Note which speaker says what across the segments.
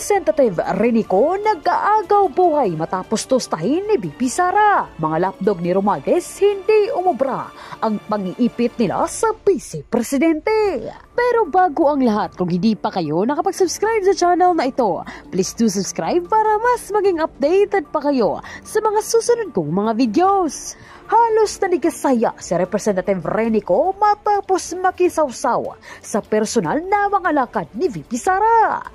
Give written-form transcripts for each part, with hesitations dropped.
Speaker 1: Representative Renico nag-aagaw buhay matapos tostahin ni BP Sara. Mga lapdog ni Romualdez hindi umubra ang pang-iipit nila sa Vice Presidente. Pero bago ang lahat, kung hindi pa kayo nakapag-subscribe sa channel na ito, please do subscribe para mas maging updated pa kayo sa mga susunod kong mga videos. Halos nanikasaya si Representative Renico matapos makisawsaw sa personal na mga lakad ni VP Sara.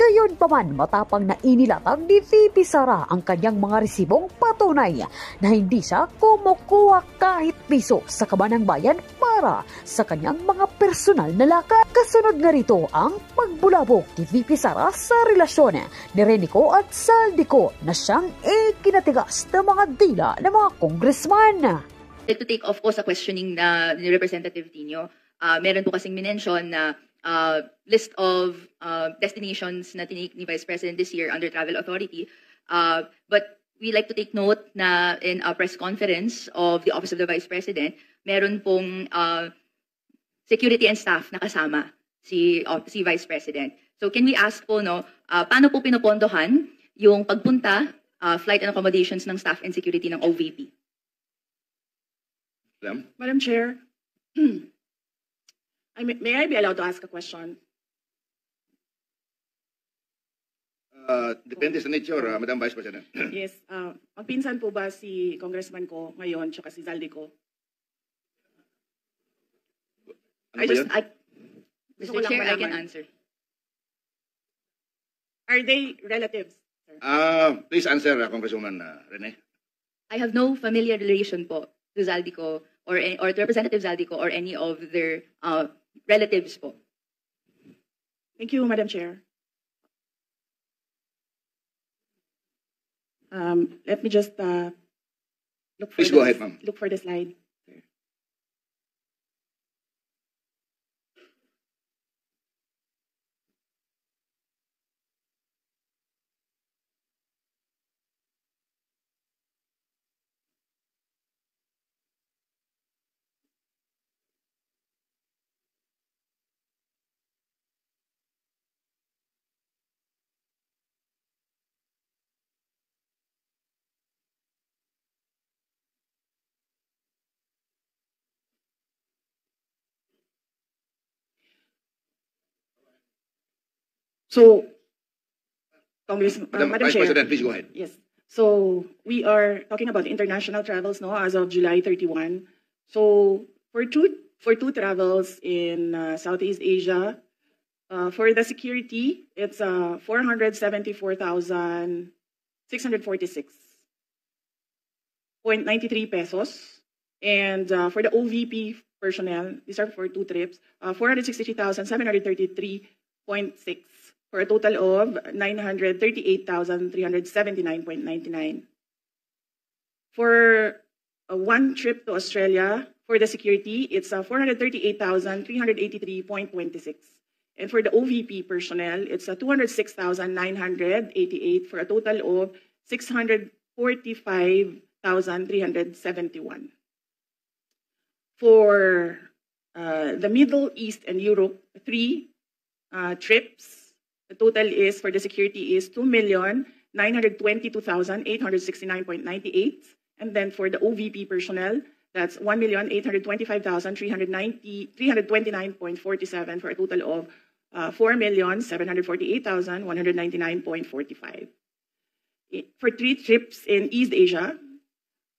Speaker 1: Gayon pa man, matapang na inilatag ni VP Sara ang kanyang mga resibong patunay na hindi siya kumukuha kahit piso sa kabanang bayan para sa kanyang mga personal na lakad. Kasunod nga rito ang pagbulabog ni VP Sara sa relasyon ni Renico at Zaldico na siyang ikinatigas ng mga dila ng mga congressman.
Speaker 2: To take off po sa questioning ni Representative Tino, meron po kasing minention na list of destinations na tinake ni Vice President this year under Travel Authority. But we like to take note na in a press conference of the Office of the Vice President, meron pong security and staff na kasama si Vice President. So can we ask po, paano po pinopondohan yung pagpunta, flight and accommodations ng staff and security ng OVP?
Speaker 3: Madam Chair, may I be allowed to ask a question?
Speaker 4: Depende sa nature, Madam Vice President.
Speaker 3: Yes. Magpinsan po ba si Congressman ko ngayon tsaka si Zaldico?
Speaker 2: Mr. Chair, I can answer.
Speaker 3: Are they relatives, sir?
Speaker 4: Please answer, Congresswoman Rene.
Speaker 2: I have no familiar relation po to Zaldico or to Representative Zaldico or any of their relatives po.
Speaker 3: Thank you, Madam Chair. Let me just look for
Speaker 4: Please go ahead, ma'am.
Speaker 3: Look for the slide. So,
Speaker 4: Madam Vice
Speaker 3: Chair,
Speaker 4: President, please go ahead.
Speaker 3: Yes. So we are talking about international travels, as of July 31. So for two travels in Southeast Asia, for the security, it's 474,646.93 pesos, and for the OVP personnel, these are for two trips, 463,733.6, for a total of 938,379.99. For one trip to Australia, for the security, it's 438,383.26. And for the OVP personnel, it's 206,988 for a total of 645,371. For the Middle East and Europe, three trips, the total is for the security is 2,922,869.98, and then for the OVP personnel, that's 1,825,329.47 for a total of 4,748,199.45. For three trips in East Asia,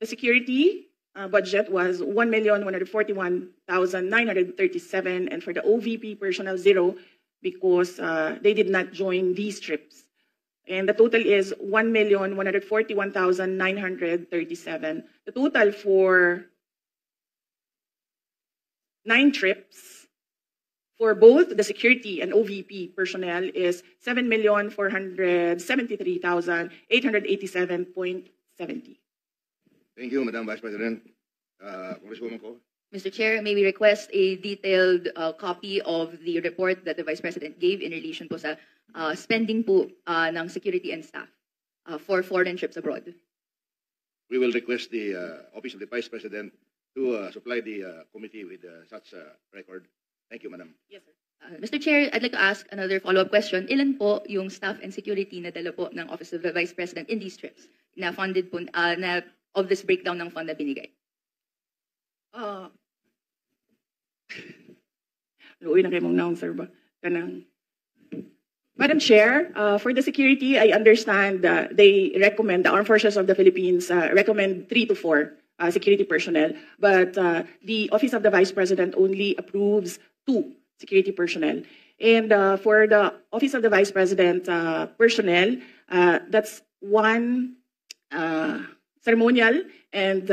Speaker 3: the security budget was 1,141,937, and for the OVP personnel, zero, because they did not join these trips. And the total is 1,141,937. The total for 9 trips for both the security and OVP personnel is 7,473,887.70.
Speaker 4: Thank you, Madam Vice President. Congresswoman Ko.
Speaker 2: Mr. Chair, may we request a detailed copy of the report that the Vice President gave in relation po sa spending po ng security and staff for foreign trips abroad?
Speaker 4: We will request the Office of the Vice President to supply the committee with such record. Thank you, Madam.
Speaker 3: Yes, sir.
Speaker 2: Mr. Chair, I'd like to ask another follow-up question. Ilan po yung staff and security na dala po ng Office of the Vice President in these trips na funded po, na of this breakdown ng fund na binigay?
Speaker 3: Luoy na kayo mong noun, sir ba? Kanang. Madam Chair, for the security, I understand they recommend, the Armed Forces of the Philippines recommend 3 to 4 security personnel, but the Office of the Vice President only approves 2 security personnel. And for the Office of the Vice President personnel, that's 1 ceremonial and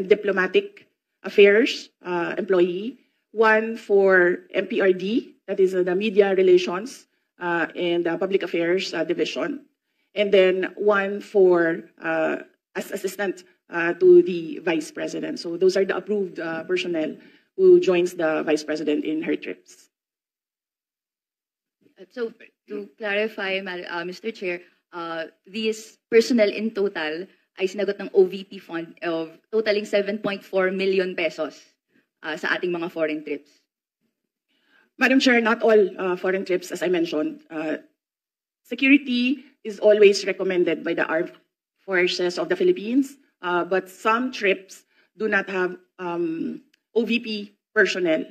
Speaker 3: diplomatic affairs employee, 1 for MPRD, that is the Media Relations and Public Affairs Division, and then 1 for as assistant to the Vice President. So those are the approved personnel who joins the Vice President in her trips.
Speaker 2: So to clarify, Mr. Chair, these personnel in total ay sinagot ng OVP fund of totaling 7.4 million pesos sa ating mga foreign trips.
Speaker 3: Madam Chair, not all foreign trips, as I mentioned. Security is always recommended by the Armed Forces of the Philippines, but some trips do not have OVP personnel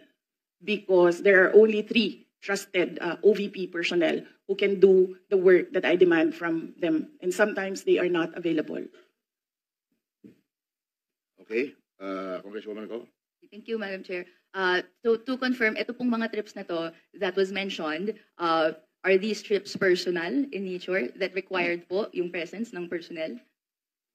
Speaker 3: because there are only 3 trusted OVP personnel who can do the work that I demand from them, and sometimes they are not available.
Speaker 4: Okay, Congresswoman Go.
Speaker 2: Thank you, Madam Chair. So to confirm, ito pong mga trips na to that was mentioned, are these trips personal in nature that required po yung presence ng personnel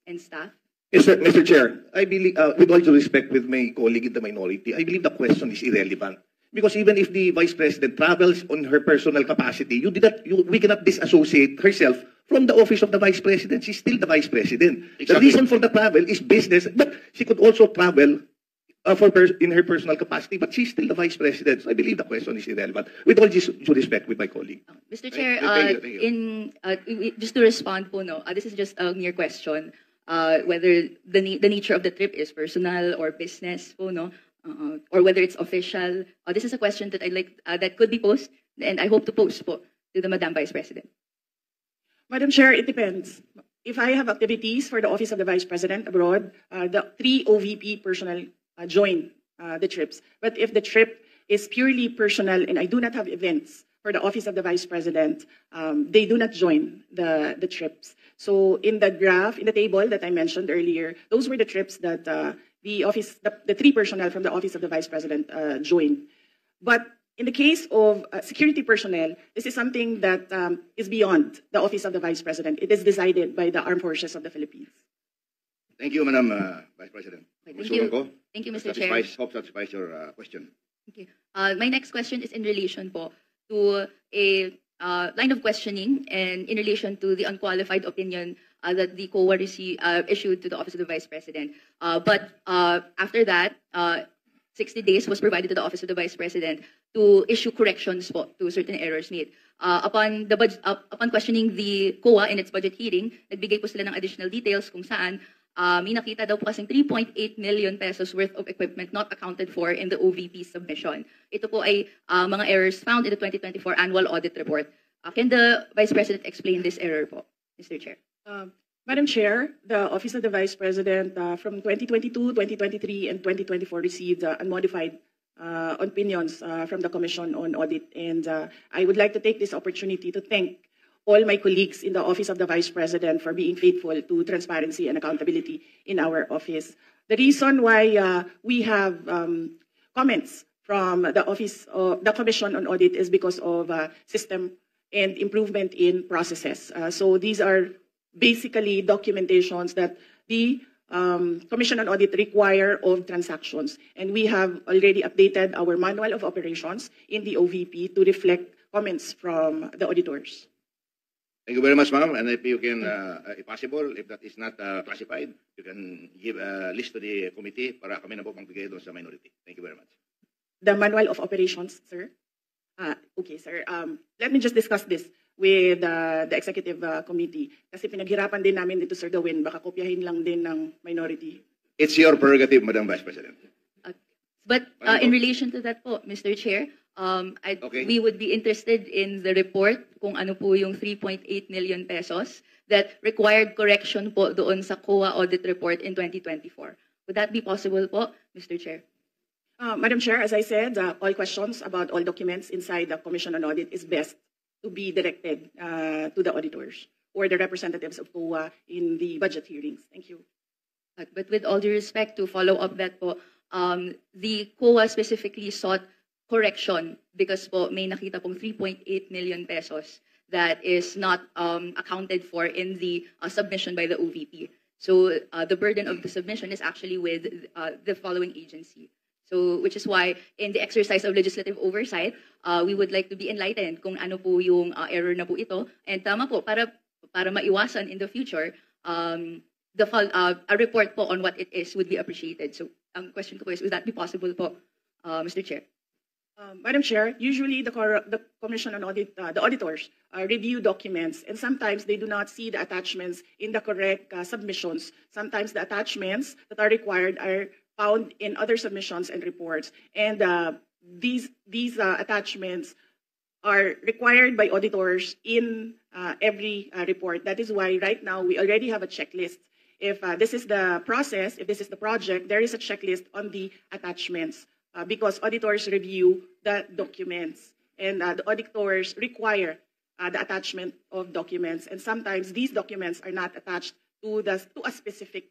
Speaker 2: and staff?
Speaker 5: Yes, sir, Mr. Chair, I believe, with all due respect with my colleague in the minority, I believe the question is irrelevant. Because even if the Vice President travels on her personal capacity, we cannot disassociate herself from the office of the Vice President. She's still the Vice President.
Speaker 4: Exactly.
Speaker 5: The reason for the travel is business, but she could also travel in her personal capacity, but she's still the Vice President. So I believe the question is irrelevant. With all due respect with my colleague.
Speaker 2: Mr. Chair,
Speaker 4: Thank you.
Speaker 2: just to respond po, no, this is just a mere question. Whether the nature of the trip is personal or business po, no, or whether it's official. This is a question that I'd like that could be posed, and I hope to post po to the Madam Vice President.
Speaker 3: Madam Chair, it depends. If I have activities for the Office of the Vice President abroad, the 3 OVP personnel join the trips. But if the trip is purely personal and I do not have events for the Office of the Vice President, they do not join the trips. So in the graph, in the table that I mentioned earlier, those were the trips that the 3 personnel from the Office of the Vice President joined. But in the case of security personnel, this is something that is beyond the Office of the Vice President. It is decided by the Armed Forces of the Philippines.
Speaker 4: Thank you, Madam Vice President.
Speaker 2: Thank
Speaker 4: Congresswoman Go.
Speaker 2: you. Thank you, Mr. Chair.
Speaker 4: Hope satisfies your question.
Speaker 2: Okay. My next question is in relation po to a line of questioning and in relation to the unqualified opinion that the COA issued to the Office of the Vice President. But after that, 60 days was provided to the Office of the Vice President to issue corrections po to certain errors made. Upon questioning the COA in its budget hearing, nagbigay po sila ng additional details kung saan may nakita daw po kasing 3.8 million pesos worth of equipment not accounted for in the OVP submission. Ito po ay mga errors found in the 2024 annual audit report. Can the Vice President explain this error po, Mr. Chair?
Speaker 3: Madam Chair, the Office of the Vice President from 2022, 2023, and 2024 received unmodified opinions from the Commission on Audit. And I would like to take this opportunity to thank all my colleagues in the Office of the Vice President for being faithful to transparency and accountability in our office. The reason why we have comments from the Commission on Audit is because of system and improvement in processes. So these are basically documentations that the Commission on Audit require of transactions. And we have already updated our manual of operations in the OVP to reflect comments from the auditors.
Speaker 4: Thank you very much, ma'am. And if you can, if possible, if that is not classified, you can give a list to the committee para kami na po magbigay doon sa minority. Thank you very much.
Speaker 3: The manual of operations, sir? Okay, sir. Let me just discuss this with the executive committee. Kasi pinaghirapan din namin dito, Sir Gawin. Baka kopyahin lang din ng minority.
Speaker 4: It's your prerogative, Madam Vice President.
Speaker 2: But in relation to that po, Mr. Chair,
Speaker 4: Okay.
Speaker 2: We would be interested in the report kung ano po yung 3.8 million pesos that required correction po doon sa COA audit report in 2024. Would that be possible po, Mr. Chair?
Speaker 3: Madam Chair, as I said, all questions about all documents inside the Commission on Audit is best to be directed to the auditors or the representatives of COA in the budget hearings. Thank you.
Speaker 2: But with all due respect, to follow up that po, the COA specifically sought correction because po may nakita pong 3.8 million pesos that is not accounted for in the submission by the OVP. So the burden of the submission is actually with the following agency. So which is why in the exercise of legislative oversight, we would like to be enlightened kung ano po yung error na po ito. And tama po, para maiwasan in the future, a report po on what it is would be appreciated. So ang question ko po is, would that be possible po, Mr. Chair?
Speaker 3: Madam Chair, usually the Commission on Audit, the auditors review documents, and sometimes they do not see the attachments in the correct submissions. Sometimes the attachments that are required are found in other submissions and reports, and these attachments are required by auditors in every report. That is why right now we already have a checklist. If this is the process, if this is the project, there is a checklist on the attachments. Because auditors review the documents, and the auditors require the attachment of documents, and sometimes these documents are not attached to a specific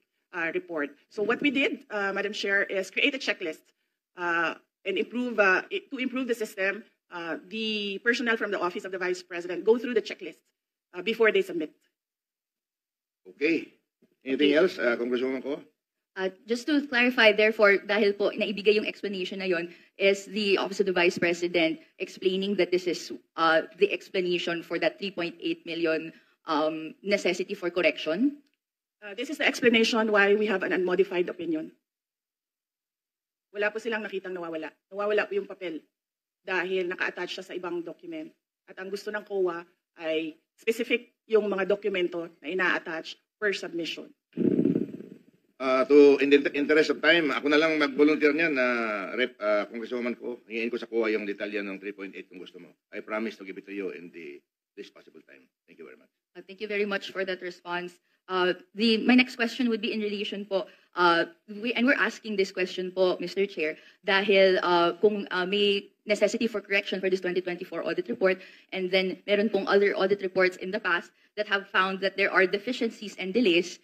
Speaker 3: report. So what we did, Madam Chair, is create a checklist and improve the system. The personnel from the Office of the Vice President go through the checklist before they submit.
Speaker 4: Okay. Anything else, Congresswoman Ko?
Speaker 2: Just to clarify, therefore, dahil po naibigay yung explanation na yon, is the Office of the Vice President explaining that this is the explanation for that 3.8 million necessity for correction?
Speaker 3: This is the explanation why we have an unmodified opinion. Wala po silang nakitang nawawala. Nawawala po yung papel dahil naka-attach siya sa ibang document. At ang gusto ng COA ay specific yung mga dokumento na ina-attach per submission.
Speaker 4: In the interest of time, ako na lang mag-volunteer niyan na Congresswoman Ko. Hingin ko sa COA yung detalya ng 3.8 kung gusto mo. I promise to give it to you in this possible time. Thank you very much.
Speaker 2: Thank you very much for that response. My next question would be in relation po, and we're asking this question po, Mr. Chair, dahil kung may necessity for correction for this 2024 audit report, and then meron pong other audit reports in the past that have found that there are deficiencies and delays,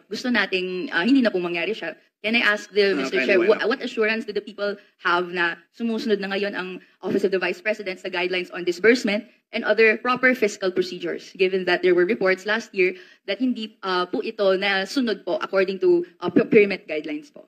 Speaker 2: gusto nating hindi na pong mangyari siya. Can I ask Mr. Chair, what assurance do the people have na sumusunod na ngayon ang Office of the Vice President sa guidelines on disbursement and other proper fiscal procedures, given that there were reports last year that hindi po ito na sunod po according to procurement guidelines po?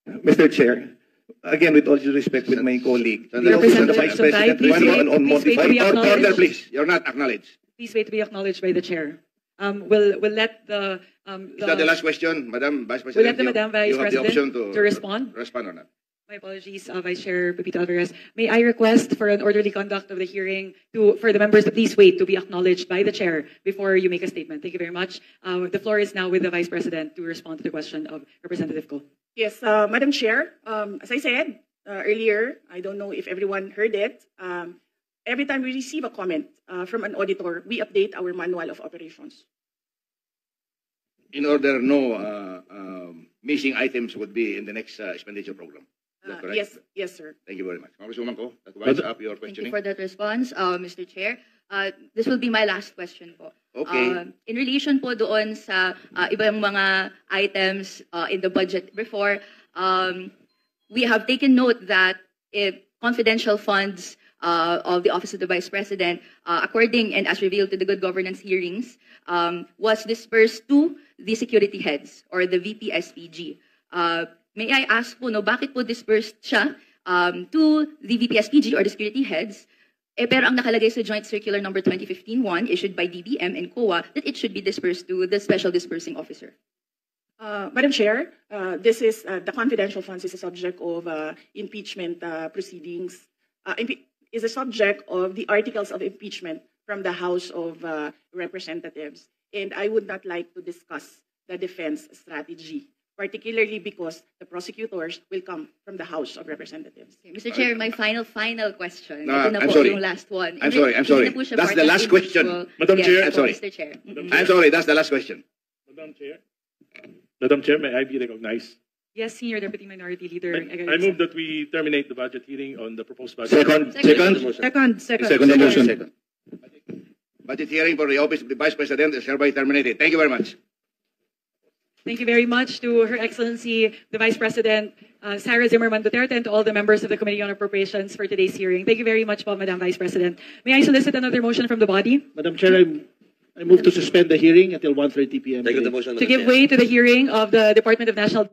Speaker 5: Mr. Chair, again, with all due respect with my colleague, the Office of the Vice President review on modified
Speaker 4: Order, please. You're not acknowledged.
Speaker 6: Please wait to be acknowledged by the chair. We'll let the
Speaker 4: Is that the last question, Madam Vice President?
Speaker 6: We'll let the Madam Vice
Speaker 4: you have the
Speaker 6: President
Speaker 4: option
Speaker 6: to respond.
Speaker 4: Respond or not.
Speaker 6: My apologies, Vice Chair Pepito Alvarez. May I request for an orderly conduct of the hearing for the members to please wait to be acknowledged by the chair before you make a statement. Thank you very much. The floor is now with the Vice President to respond to the question of Representative Ko.
Speaker 3: Yes, Madam Chair, as I said earlier, I don't know if everyone heard it, every time we receive a comment from an auditor, we update our manual of operations.
Speaker 4: In order no missing items would be in the next expenditure program. Is that correct?
Speaker 3: Yes, sir.
Speaker 4: Thank you very much. Congresswoman Ko, that winds up your
Speaker 2: Thank
Speaker 4: questioning.
Speaker 2: you for that response, Mr. Chair. This will be my last question po.
Speaker 4: Okay.
Speaker 2: In relation po doon sa ibang mga items in the budget before, we have taken note that confidential funds of the Office of the Vice President, according and as revealed to the good governance hearings, was dispersed to the security heads or the VP-SPG. May I ask po, bakit po dispersed siya to the VP-SPG or the security heads, pero ang nakalagay sa Joint Circular Number 2015-1 issued by DBM and COA that it should be dispersed to the Special Dispersing Officer?
Speaker 3: Madam Chair, this is the confidential funds is a subject of impeachment proceedings. Is a subject of the articles of impeachment from the House of Representatives, and I would not like to discuss the defense strategy particularly because the prosecutors will come from the House of Representatives.
Speaker 2: Okay, Mr. Chair, my final question.
Speaker 4: No,
Speaker 2: Ito na
Speaker 4: I'm
Speaker 2: po
Speaker 4: sorry.
Speaker 2: yung last one.
Speaker 4: I'm sorry.
Speaker 2: Hindi na po siya
Speaker 4: That's
Speaker 2: part
Speaker 4: the
Speaker 2: ng
Speaker 4: last question.
Speaker 2: individual-
Speaker 7: Madam
Speaker 2: Yes,
Speaker 7: Chair,
Speaker 2: po,
Speaker 4: I'm sorry.
Speaker 2: Mr. Chair.
Speaker 4: I'm sorry, that's the last question.
Speaker 7: Madam Chair, may I be recognized?
Speaker 6: Yes, Senior Deputy Minority Leader.
Speaker 7: I move that we terminate the budget hearing on the proposed budget.
Speaker 4: Second.
Speaker 3: Second
Speaker 4: the motion. Budget hearing for the office of the Vice President is hereby terminated. Thank you very much.
Speaker 6: Thank you very much to Her Excellency, the Vice President, Sarah Zimmerman Duterte, and to all the members of the Committee on Appropriations for today's hearing. Thank you very much, po, Madam Vice President. May I solicit another motion from the body?
Speaker 8: Madam Chair, I move to suspend the hearing until 1:30 p.m.
Speaker 9: Second
Speaker 8: today.
Speaker 9: the motion,
Speaker 6: To
Speaker 9: Madam
Speaker 6: give
Speaker 9: Chair.
Speaker 6: way to the hearing of the Department of National